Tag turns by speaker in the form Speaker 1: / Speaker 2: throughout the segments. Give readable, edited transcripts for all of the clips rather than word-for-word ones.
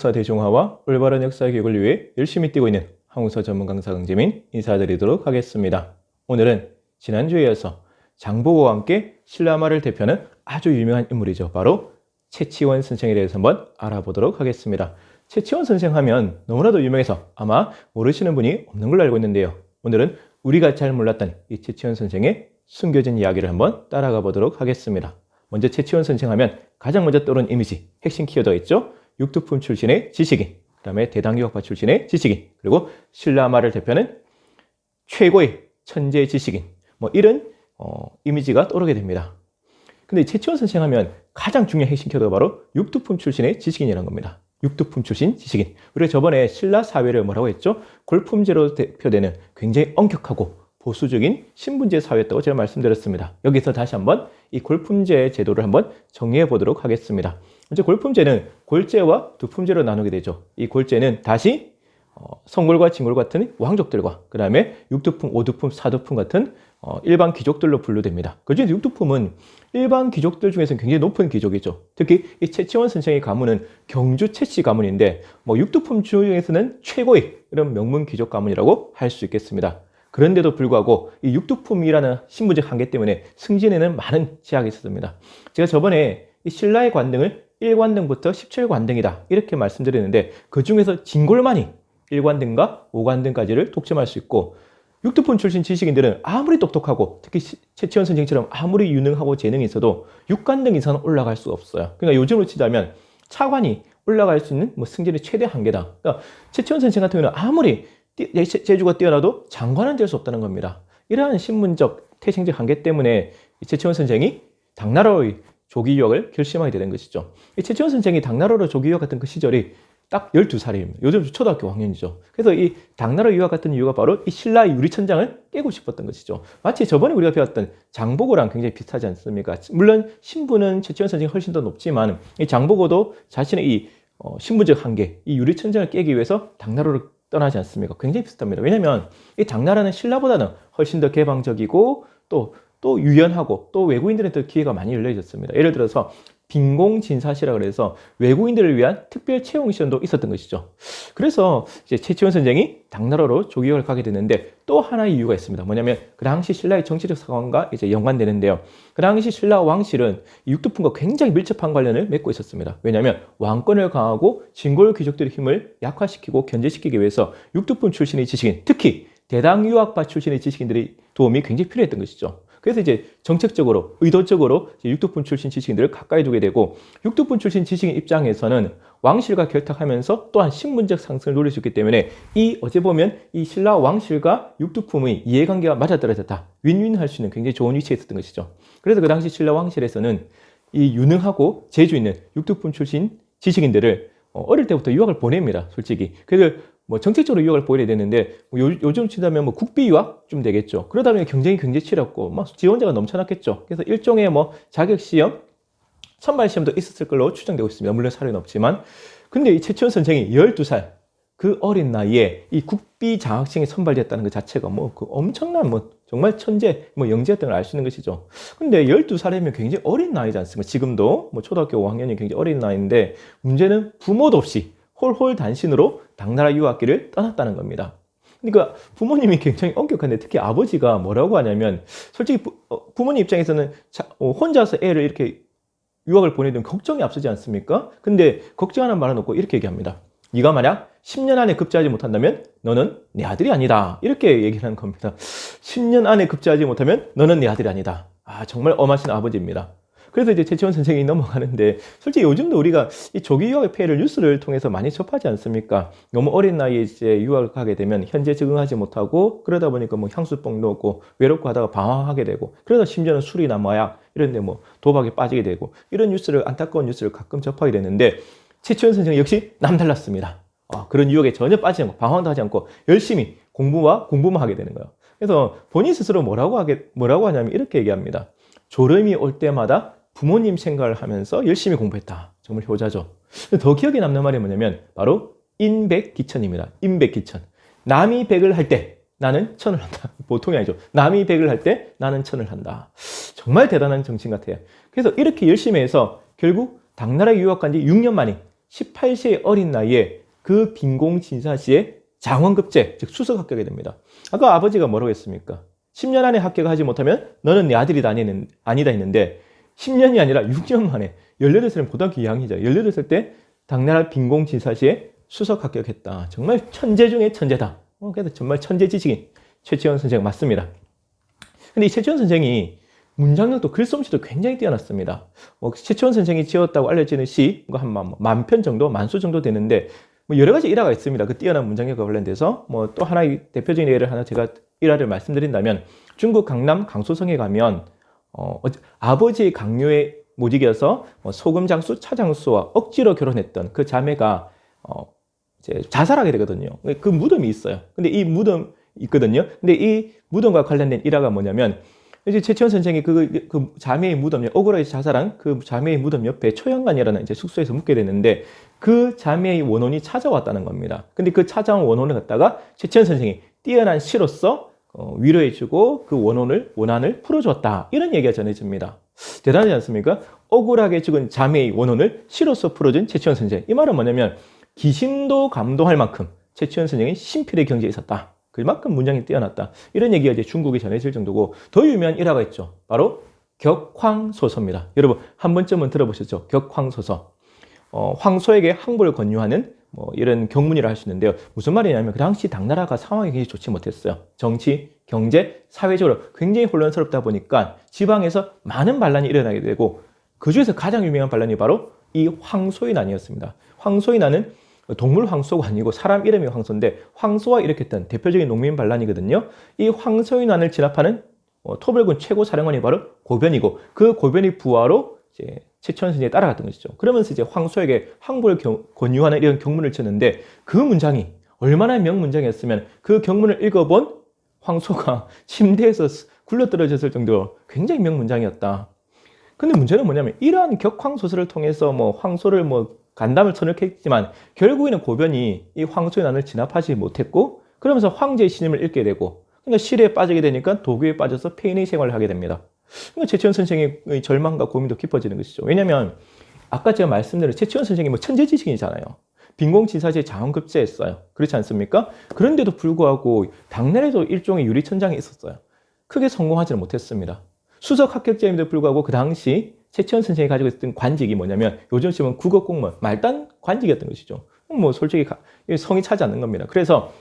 Speaker 1: 역사 대중화와 올바른 역사 교육을 위해 열심히 뛰고 있는 한국사 전문 강사 강재민 인사드리도록 하겠습니다. 오늘은 지난주에 이어서 장보고와 함께 신라말을 대표하는 아주 유명한 인물이죠. 바로 최치원 선생에 대해서 한번 알아보도록 하겠습니다. 최치원 선생 하면 너무나도 유명해서 아마 모르시는 분이 없는 걸로 알고 있는데요. 오늘은 우리가 잘 몰랐던 이 최치원 선생의 숨겨진 이야기를 한번 따라가 보도록 하겠습니다. 먼저 최치원 선생 하면 가장 먼저 떠오르는 이미지, 핵심 키워드가 있죠. 육두품 출신의 지식인, 그 다음에 대당유학파 출신의 지식인, 그리고 신라말을 대표하는 최고의 천재 지식인, 이런 이미지가 떠오르게 됩니다. 근데 최치원 선생 하면 가장 중요한 핵심 키워드가 바로 육두품 출신의 지식인이라는 겁니다. 육두품 출신 지식인. 우리가 저번에 신라 사회를 뭐라고 했죠? 골품제로 대표되는 굉장히 엄격하고 보수적인 신분제 사회였다고 제가 말씀드렸습니다. 여기서 다시 한번 이 골품제 제도를 한번 정리해 보도록 하겠습니다. 이제 골품제는 골제와 두품제로 나누게 되죠. 이 골제는 다시 성골과 진골 같은 왕족들과 그 다음에 육두품, 오두품, 사두품 같은 일반 귀족들로 분류됩니다. 그중에서 육두품은 일반 귀족들 중에서는 굉장히 높은 귀족이죠. 특히 이 최치원 선생의 가문은 경주 최씨 가문인데 육두품 중에서는 최고의 이런 명문 귀족 가문이라고 할 수 있겠습니다. 그런데도 불구하고 이 육두품이라는 신분적 한계 때문에 승진에는 많은 제약이 있었습니다. 제가 저번에 이 신라의 관등을 1관등부터 17관등이다 이렇게 말씀드렸는데 그 중에서 진골만이 1관등과 5관등까지를 독점할 수 있고 육두품 출신 지식인들은 아무리 똑똑하고 특히 최치원 선생처럼 아무리 유능하고 재능이 있어도 6관등 이상은 올라갈 수가 없어요. 그러니까 요즘으로 치자면 차관이 올라갈 수 있는 승진의 최대 한계다. 그러니까 최치원 선생 같은 경우는 아무리 재주가 뛰어나도 장관은 될 수 없다는 겁니다. 이러한 신분적 태생적 한계 때문에 최치원 선생이 당나라의 조기 유학을 결심하게 되는 것이죠. 최치원 선생이 당나라로 조기 유학 같은 그 시절이 딱 12살입니다. 요즘 초등학교 5학년이죠. 그래서 이 당나라 유학 같은 이유가 바로 이 신라의 유리천장을 깨고 싶었던 것이죠. 마치 저번에 우리가 배웠던 장보고랑 굉장히 비슷하지 않습니까? 물론 신분은 최치원 선생이 훨씬 더 높지만 이 장보고도 자신의 이 신분적 한계, 이 유리천장을 깨기 위해서 당나라로 떠나지 않습니까? 굉장히 비슷합니다. 왜냐하면 이 당나라는 신라보다는 훨씬 더 개방적이고 또 유연하고 또 외국인들한테 기회가 많이 열려졌습니다. 예를 들어서 빈공진사시라고 해서 외국인들을 위한 특별 채용 시험도 있었던 것이죠. 그래서 이제 최치원 선생이 당나라로 조기 유학을 가게 되는데 또 하나의 이유가 있습니다. 뭐냐면 그 당시 신라의 정치적 상황과 이제 연관되는데요. 그 당시 신라 왕실은 육두품과 굉장히 밀접한 관련을 맺고 있었습니다. 왜냐하면 왕권을 강하고 진골 귀족들의 힘을 약화시키고 견제시키기 위해서 육두품 출신의 지식인, 특히 대당유학파 출신의 지식인들의 도움이 굉장히 필요했던 것이죠. 그래서 이제 정책적으로, 의도적으로 육두품 출신 지식인들을 가까이 두게 되고 육두품 출신 지식인 입장에서는 왕실과 결탁하면서 또한 신분적 상승을 노릴 수 있기 때문에 어제 보면 이 신라 왕실과 육두품의 이해관계가 맞아떨어졌다. 윈윈할 수 있는 굉장히 좋은 위치에 있었던 것이죠. 그래서 그 당시 신라 왕실에서는 이 유능하고 재주 있는 육두품 출신 지식인들을 어릴 때부터 유학을 보냅니다. 솔직히. 그래서 정책적으로 유학을 보내야 되는데 요즘 치자면 국비 유학 좀 되겠죠. 그러다 보니 경쟁이 굉장히 치열했고 지원자가 넘쳐났겠죠. 그래서 일종의 자격시험, 선발시험도 있었을 걸로 추정되고 있습니다. 물론 사례는 없지만. 근데 이 최치원 선생이 12살 그 어린 나이에 이 국비 장학생에 선발됐다는 것 자체가 그 엄청난 정말 천재, 영재였던 걸 알 수 있는 것이죠. 근데 12살이면 굉장히 어린 나이지 않습니까? 지금도 초등학교 5학년이 굉장히 어린 나이인데 문제는 부모도 없이 홀홀 단신으로 당나라 유학길을 떠났다는 겁니다. 그러니까 부모님이 굉장히 엄격한데 특히 아버지가 뭐라고 하냐면 솔직히 부모님 입장에서는 혼자서 애를 이렇게 유학을 보내든 걱정이 앞서지 않습니까? 근데 걱정하는 말은 없고 이렇게 얘기합니다. 네가 만약 10년 안에 급제하지 못한다면 너는 내 아들이 아니다. 이렇게 얘기를 하는 겁니다. 10년 안에 급제하지 못하면 너는 내 아들이 아니다. 정말 엄하신 아버지입니다. 그래서 이제 최치원 선생이 넘어가는데 솔직히 요즘도 우리가 이 조기 유학의 폐해를 뉴스를 통해서 많이 접하지 않습니까? 너무 어린 나이에 이제 유학을 가게 되면 현재 적응하지 못하고 그러다 보니까 향수병도 없고 외롭고 하다가 방황하게 되고 그러다 심지어는 술이나 마약 이런 데 도박에 빠지게 되고 이런 안타까운 뉴스를 가끔 접하게 되는데 최치원 선생 역시 남달랐습니다. 그런 유혹에 전혀 빠지지 않고 방황도 하지 않고 열심히 공부만 하게 되는 거예요. 그래서 본인 스스로 뭐라고 하냐면 이렇게 얘기합니다. 졸음이 올 때마다 부모님 생각을 하면서 열심히 공부했다. 정말 효자죠. 더 기억에 남는 말이 뭐냐면 바로 인백기천입니다. 인백기천. 남이 100을 할 때 나는 1000을 한다. 보통이 아니죠. 남이 100을 할 때 나는 1000을 한다. 정말 대단한 정신 같아요. 그래서 이렇게 열심히 해서 결국 당나라에 유학 간 지 6년 만에 18세의 어린 나이에 그 빈공진사시에 장원급제, 즉 수석 합격이 됩니다. 아까 아버지가 뭐라고 했습니까? 10년 안에 합격하지 못하면 너는 내 아들이 아니다 했는데 10년이 아니라 6년 만에 18살은 고등학교 2학년이죠. 18살 때 당나라 빈공진사시에 수석 합격했다. 정말 천재 중에 천재다. 그래서 정말 천재 지식인 최치원 선생 맞습니다. 근데 이 최치원 선생이 문장력도 글솜씨도 굉장히 뛰어났습니다. 최치원 선생이 지었다고 알려지는 시 한 10,000편 정도, 만수 정도 되는데 여러 가지 일화가 있습니다. 그 뛰어난 문장력과 관련돼서 또 하나의 대표적인 예를 하나 제가 일화를 말씀드린다면 중국 강남 강소성에 가면 아버지의 강요에 못 이겨서 소금장수, 차장수와 억지로 결혼했던 그 자매가 이제 자살하게 되거든요. 그 무덤이 있어요. 근데 이 무덤 있거든요. 근데 이 무덤과 관련된 일화가 뭐냐면 이제 최치원 선생이 그 자매의 무덤, 억울하게 자살한 그 자매의 무덤 옆에 초연관이라는 이제 숙소에서 묵게 되는데 그 자매의 원혼이 찾아왔다는 겁니다. 근데 그 찾아온 원혼을 갖다가 최치원 선생이 뛰어난 시로서 위로해주고 그 원한을 풀어줬다. 이런 얘기가 전해집니다. 대단하지 않습니까? 억울하게 죽은 자매의 원혼을 시로서 풀어준 최치원 선생. 이 말은 뭐냐면 귀신도 감동할 만큼 최치원 선생의 신필의 경지에 있었다. 그만큼 문장이 뛰어났다. 이런 얘기가 이제 중국에 전해질 정도고 더 유명한 일화가 있죠. 바로 격황소서입니다. 여러분 한 번쯤은 들어보셨죠? 격황소서. 황소에게 항복을 권유하는 이런 경문이라 할 수 있는데요. 무슨 말이냐면 그 당시 당나라가 상황이 굉장히 좋지 못했어요. 정치, 경제, 사회적으로 굉장히 혼란스럽다 보니까 지방에서 많은 반란이 일어나게 되고 그 중에서 가장 유명한 반란이 바로 이 황소의 난이었습니다. 황소의 난은 동물 황소가 아니고 사람 이름이 황소인데 황소와 일으켰던 대표적인 농민 반란이거든요. 이 황소의 난을 진압하는 토벌군 최고 사령관이 바로 고변이고 그 고변의 부하로 이제 최치원 선생이 따라갔던 것이죠. 그러면서 이제 황소에게 항복을 권유하는 이런 경문을 쳤는데 그 문장이 얼마나 명문장이었으면 그 경문을 읽어본 황소가 침대에서 굴러떨어졌을 정도로 굉장히 명문장이었다. 근데 문제는 뭐냐면 이러한 격황소설을 통해서 황소를 간담을 선언했지만 결국에는 고변이 이 황소의 난을 진압하지 못했고 그러면서 황제의 신임을 잃게 되고 그러니까 실에 빠지게 되니까 도교에 빠져서 폐인의 생활을 하게 됩니다. 그러니까 최치원 선생의 절망과 고민도 깊어지는 것이죠. 왜냐하면 아까 제가 말씀드린 최치원 선생이 천재지식이잖아요. 빈공진사시에 장원급제했어요. 그렇지 않습니까? 그런데도 불구하고 당내에도 일종의 유리천장이 있었어요. 크게 성공하지는 못했습니다. 수석 합격자임에도 불구하고 그 당시 최치원 선생이 가지고 있었던 관직이 뭐냐면 요즘 치면 국어공무원, 말단 관직이었던 것이죠. 솔직히 성이 차지 않는 겁니다. 그래서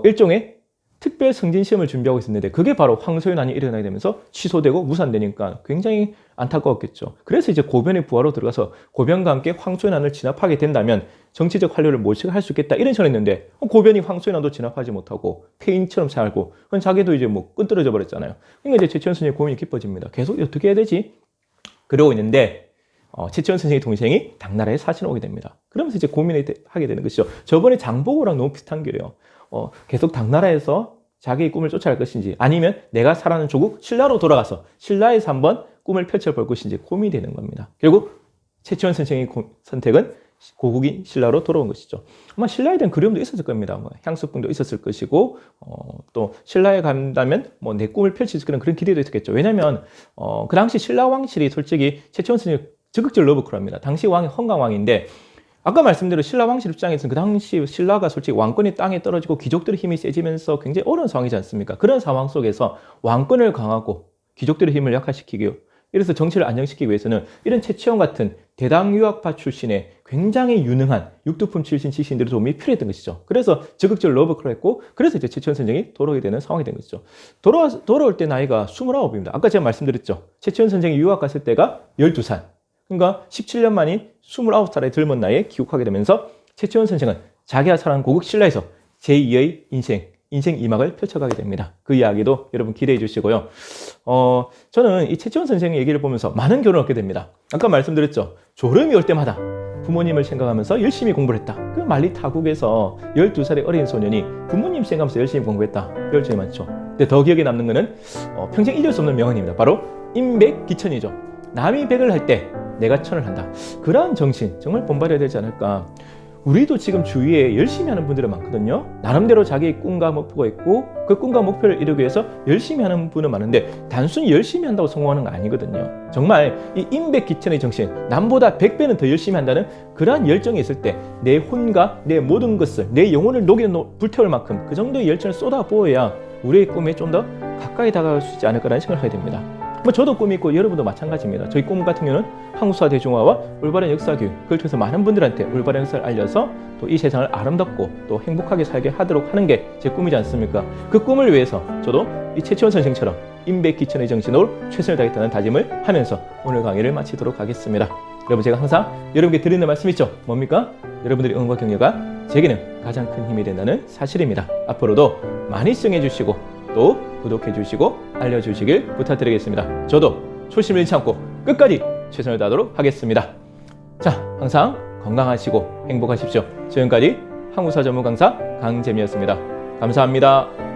Speaker 1: 일종의 특별 승진 시험을 준비하고 있었는데 그게 바로 황소의 난이 일어나게 되면서 취소되고 무산되니까 굉장히 안타까웠겠죠. 그래서 이제 고변의 부하로 들어가서 고변과 함께 황소의 난을 진압하게 된다면 정치적 활로를 몰식할 수 있겠다 이런 생각을 했는데 고변이 황소의 난도 진압하지 못하고 폐인처럼 살고 그건 자기도 이제 끈떨어져 버렸잖아요. 그러니까 이제 최치원 선생의 고민이 깊어집니다. 계속 어떻게 해야 되지? 그러고 있는데 최치원 선생의 동생이 당나라에 사신을 오게 됩니다. 그러면서 이제 고민을 하게 되는 것이죠. 저번에 장보고랑 너무 비슷한 길이에요. 계속 당나라에서 자기의 꿈을 쫓아갈 것인지 아니면 내가 살아가는 조국 신라로 돌아가서 신라에서 한번 꿈을 펼쳐볼 것인지 고민이 되는 겁니다. 결국 최치원 선생의 선택은 고국인 신라로 돌아온 것이죠. 아마 신라에 대한 그리움도 있었을 겁니다. 향수병도 있었을 것이고 또 신라에 간다면 내 꿈을 펼칠 수 있는 그런 기대도 있었겠죠. 왜냐하면 그 당시 신라 왕실이 솔직히 최치원 선생을 적극적으로 러브콜합니다. 당시 왕이 헌강왕인데 아까 말씀대로 신라 왕실 입장에서는 그 당시 신라가 솔직히 왕권이 땅에 떨어지고 귀족들의 힘이 세지면서 굉장히 어려운 상황이지 않습니까? 그런 상황 속에서 왕권을 강하고 귀족들의 힘을 약화시키고 이래서 정치를 안정시키기 위해서는 이런 최치원 같은 대당 유학파 출신의 굉장히 유능한 육두품 출신 지식인들의 도움이 필요했던 것이죠. 그래서 적극적으로 러브콜을 했고 그래서 이제 최치원 선생이 돌아오게 되는 상황이 된 것이죠. 돌아올 때 나이가 29입니다. 아까 제가 말씀드렸죠. 최치원 선생이 유학 갔을 때가 12살. 그러니까 17년 만인 29살의 젊은 나이에 귀국하게 되면서 최치원 선생은 자기가 살아온 고국 신라에서 제2의 인생 2막을 펼쳐가게 됩니다. 그 이야기도 여러분 기대해 주시고요. 저는 이 최치원 선생의 얘기를 보면서 많은 교훈을 얻게 됩니다. 아까 말씀드렸죠. 졸음이 올 때마다 부모님을 생각하면서 열심히 공부를 했다. 그 만리 타국에서 12살의 어린 소년이 부모님 생각하면서 열심히 공부했다. 배울 점이 많죠. 근데 더 기억에 남는 것은 평생 잊을 수 없는 명언입니다. 바로 임백기천이죠. 남이 백을 할 때 내가 천을 한다. 그러한 정신 정말 본받아야 되지 않을까. 우리도 지금 주위에 열심히 하는 분들은 많거든요. 나름대로 자기의 꿈과 목표가 있고 그 꿈과 목표를 이루기 위해서 열심히 하는 분은 많은데 단순히 열심히 한다고 성공하는 거 아니거든요. 정말 이 임백기천의 정신, 남보다 100배는 더 열심히 한다는 그러한 열정이 있을 때 내 혼과 내 모든 것을, 내 영혼을 불태울 만큼 그 정도의 열정을 쏟아부어야 우리의 꿈에 좀 더 가까이 다가갈 수 있지 않을까라는 생각을 하게 됩니다. 뭐 저도 꿈이 있고 여러분도 마찬가지입니다. 저희 꿈 같은 경우는 한국사 대중화와 올바른 역사교육, 그걸 통해서 많은 분들한테 올바른 역사를 알려서 또 이 세상을 아름답고 또 행복하게 살게 하도록 하는 게 제 꿈이지 않습니까? 그 꿈을 위해서 저도 이 최치원 선생처럼 임백기천의 정신으로 최선을 다하겠다는 다짐을 하면서 오늘 강의를 마치도록 하겠습니다. 여러분, 제가 항상 여러분께 드리는 말씀 있죠? 뭡니까? 여러분들의 응원과 격려가 제게는 가장 큰 힘이 된다는 사실입니다. 앞으로도 많이 시청해 주시고 또 구독해 주시고 알려주시길 부탁드리겠습니다. 저도 초심을 잃지 않고 끝까지 최선을 다하도록 하겠습니다. 자, 항상 건강하시고 행복하십시오. 지금까지 한국사 전문 강사 강재미였습니다. 감사합니다.